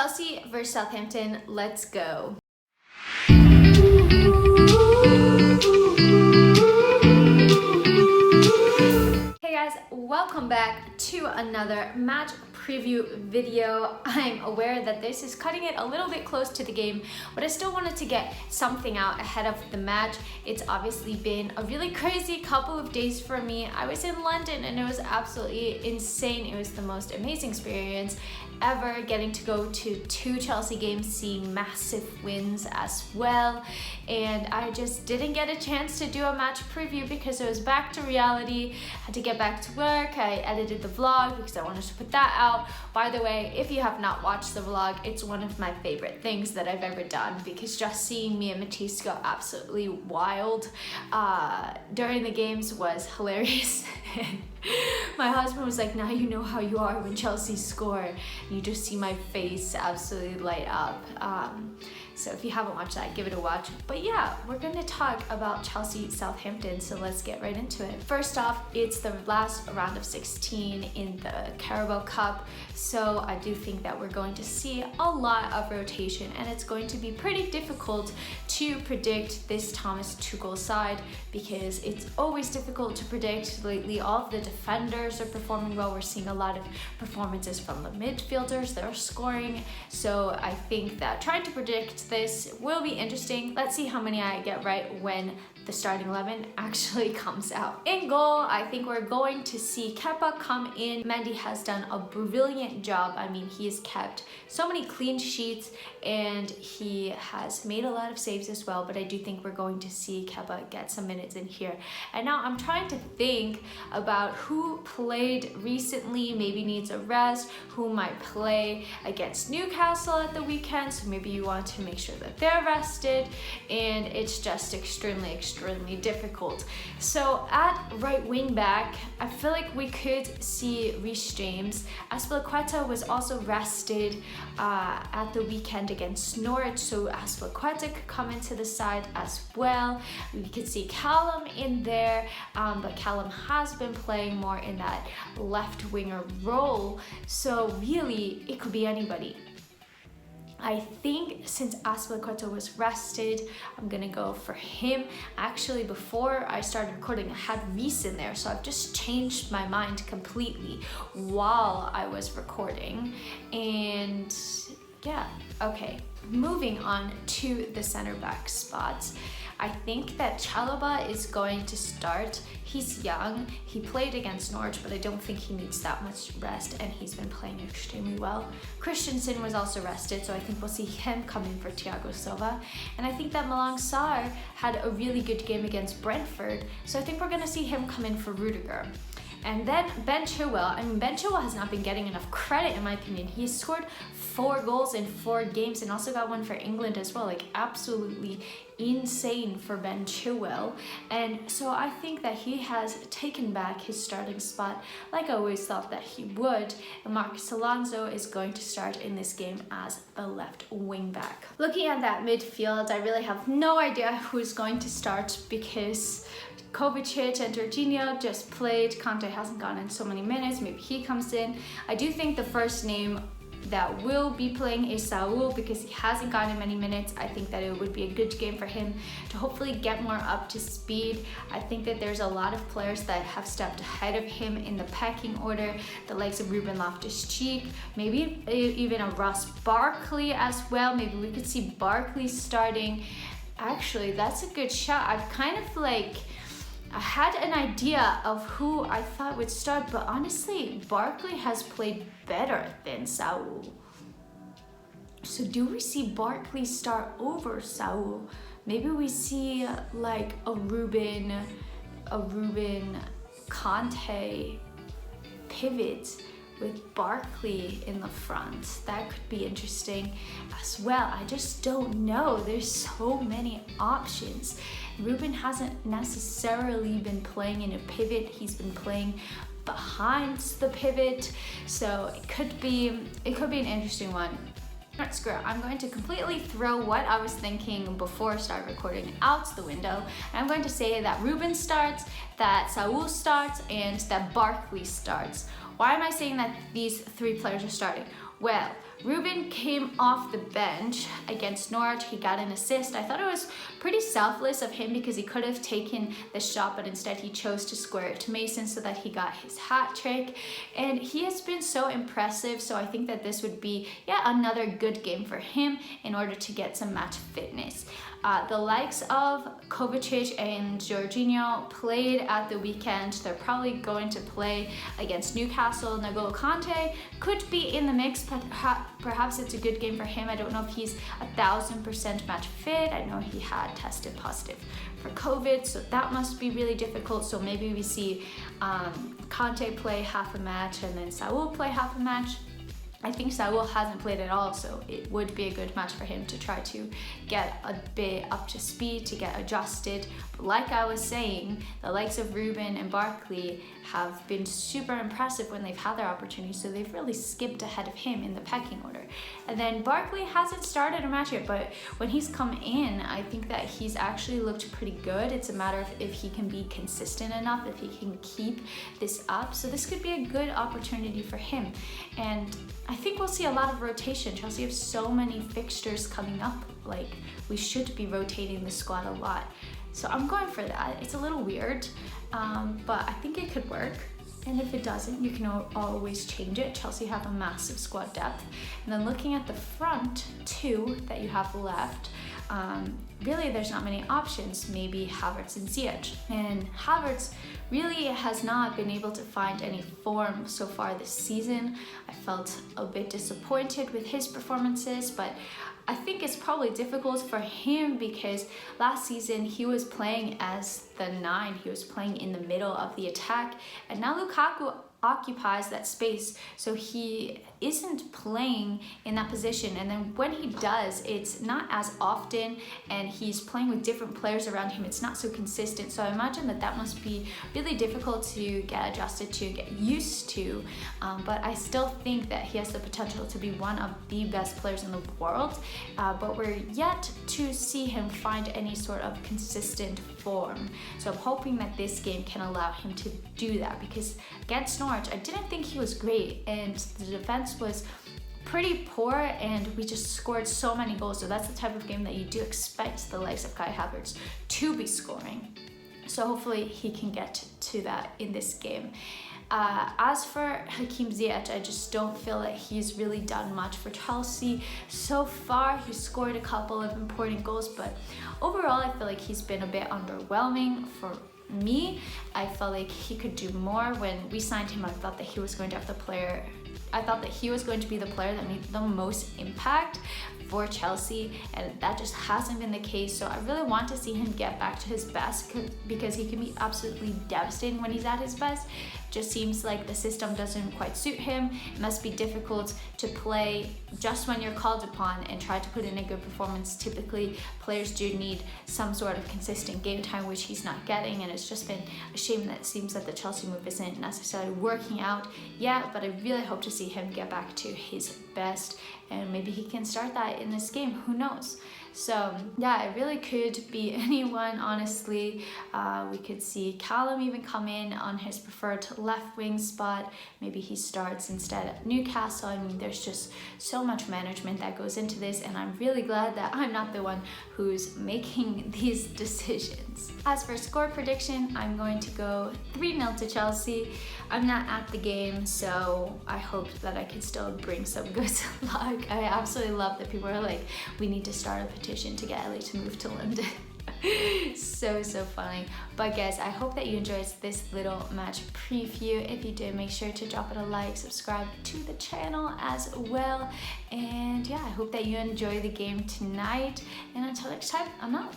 Chelsea versus Southampton, let's go. Hey guys, welcome back to another match preview video. I'm aware that this is cutting it a little bit close to the game, but I still wanted to get something out ahead of the match. It's obviously been a really crazy couple of days for me. I was in London and it was absolutely insane. It was the most amazing experience ever, getting to go to 2 Chelsea games, seeing massive wins as well. And I just didn't get a chance to do a match preview because it was back to reality. Had to get back to work. I edited the vlog because I wanted to put that out. By the way, if you have not watched the vlog, it's one of my favorite things that I've ever done, because just seeing me and Matisse go absolutely wild during the games was hilarious. My husband was like, now you know how you are when Chelsea score. You just see my face absolutely light up. So if you haven't watched that, give it a watch. But yeah, we're gonna talk about Chelsea Southampton, so let's get right into it. First off, it's the last round of 16 in the Carabao Cup, so I do think that we're going to see a lot of rotation, and it's going to be pretty difficult to predict this Thomas Tuchel side, because it's always difficult to predict. Lately, all of the defenders are performing well. We're seeing a lot of performances from the midfielders that are scoring, so I think that trying to predict this will be interesting. Let's see how many I get right when the starting 11 actually comes out. In goal, I think we're going to see Kepa come in. Mendy has done a brilliant job. I mean, he has kept so many clean sheets and he has made a lot of saves as well, but I do think we're going to see Kepa get some minutes in here. And now I'm trying to think about who played recently, maybe needs a rest, who might play against Newcastle at the weekend, so maybe you want to make sure that they're rested, and it's just extremely difficult. So at right wing back, I feel like we could see Reece James. Azpilicueta was also rested at the weekend against Norwich, so Azpilicueta could come into the side as well. We could see Callum in there, but Callum has been playing more in that left winger role, so really it could be anybody. I think since Azpilicueta was rested, I'm gonna go for him. Actually, before I started recording, I had Reece in there, so I've just changed my mind completely while I was recording. And yeah, okay. Moving on to the center back spots. I think that Chalobah is going to start. He's young, he played against Norwich, but I don't think he needs that much rest, and he's been playing extremely well. Christensen was also rested, so I think we'll see him come in for Thiago Silva. And I think that Malang Sarr had a really good game against Brentford, so I think we're gonna see him come in for Rudiger. And then Ben Chilwell. I mean, Ben Chilwell has not been getting enough credit in my opinion. He scored 4 goals in 4 games and also got one for England as well. Like, absolutely insane for Ben Chilwell. And so I think that he has taken back his starting spot like I always thought that he would. And Marcos Alonso is going to start in this game as the left wing back. Looking at that midfield, I really have no idea who's going to start, because Kovacic and Jorginho just played. Conte hasn't gotten so many minutes. Maybe he comes in. I do think the first name that will be playing is Saul, because he hasn't gotten many minutes. I think that it would be a good game for him to hopefully get more up to speed. I think that there's a lot of players that have stepped ahead of him in the pecking order, the likes of Ruben Loftus-Cheek, maybe even a Ross Barkley as well. Maybe we could see Barkley starting. Actually, that's a good shot. I had an idea of who I thought would start, but honestly, Barkley has played better than Saul. So do we see Barkley start over Saul? Maybe we see like a Ruben Conte pivot with Barkley in the front. That could be interesting as well. I just don't know. There's so many options. Ruben hasn't necessarily been playing in a pivot. He's been playing behind the pivot. So it could be an interesting one. Screw it. I'm going to completely throw what I was thinking before I started recording out the window. And I'm going to say that Ruben starts, that Saul starts, and that Barkley starts. Why am I saying that these 3 players are starting? Well, Ruben came off the bench against Norwich. He got an assist. I thought it was pretty selfless of him because he could have taken the shot, but instead he chose to square it to Mason so that he got his hat trick. And he has been so impressive, so I think that this would be yet another good game for him in order to get some match fitness. The likes of Kovacic and Jorginho played at the weekend. They're probably going to play against Newcastle. N'Golo Kante could be in the mix, but perhaps it's a good game for him. I don't know if he's 1000% match fit. I know he had tested positive for COVID, so that must be really difficult. So maybe we see Kante play half a match and then Saul play half a match. I think Saul hasn't played at all, so it would be a good match for him to try to get a bit up to speed, to get adjusted. But like I was saying, the likes of Ruben and Barkley have been super impressive when they've had their opportunities, so they've really skipped ahead of him in the pecking order. And then Barkley hasn't started a match yet, but when he's come in, I think that he's actually looked pretty good. It's a matter of if he can be consistent enough, if he can keep this up. So this could be a good opportunity for him. And I think we'll see a lot of rotation. Chelsea have so many fixtures coming up. Like, we should be rotating the squad a lot. So I'm going for that. It's a little weird, but I think it could work. And if it doesn't, you can always change it. Chelsea have a massive squad depth. And then looking at the front two that you have left, really there's not many options. Maybe Havertz and Ziyech. And Havertz really has not been able to find any form so far this season. I felt a bit disappointed with his performances, but I think it's probably difficult for him because last season he was playing as the 9. He was playing in the middle of the attack, and now Lukaku occupies that space, so he isn't playing in that position. And then when he does, it's not as often, and he's playing with different players around him. It's not so consistent, so I imagine that that must be really difficult to get adjusted to, get used to, but I still think that he has the potential to be one of the best players in the world, but we're yet to see him find any sort of consistent form. So I'm hoping that this game can allow him to do that, because against Norwich, I didn't think he was great, and the defense was pretty poor, and we just scored so many goals. So that's the type of game that you do expect the likes of Kai Havertz to be scoring. So hopefully he can get to that in this game. As for Hakim Ziyech, I just don't feel like he's really done much for Chelsea so far. He scored a couple of important goals, but overall I feel like he's been a bit underwhelming for me. I felt like he could do more. When we signed him, I thought that he was going to have I thought that he was going to be the player that made the most impact for Chelsea, and that just hasn't been the case. So I really want to see him get back to his best, because he can be absolutely devastating when he's at his best. Just seems like the system doesn't quite suit him. It must be difficult to play just when you're called upon and try to put in a good performance. Typically, players do need some sort of consistent game time, which he's not getting, and it's just been a shame that it seems that the Chelsea move isn't necessarily working out yet, but I really hope to see him get back to his best, and maybe he can start that in this game, who knows. So yeah, it really could be anyone, honestly. We could see Callum even come in on his preferred left wing spot. Maybe he starts instead at Newcastle. I mean, there's just so much management that goes into this, and I'm really glad that I'm not the one who's making these decisions. As for score prediction, I'm going to go 3-0 to Chelsea. I'm not at the game, so I hope that I can still bring some good luck. I absolutely love that people are like, we need to start a petition to get Ellie to move to London. so funny. But guys, I hope that you enjoyed this little match preview. If you did, make sure to drop it a like, subscribe to the channel as well, and yeah, I hope that you enjoy the game tonight, and until next time, I'm out.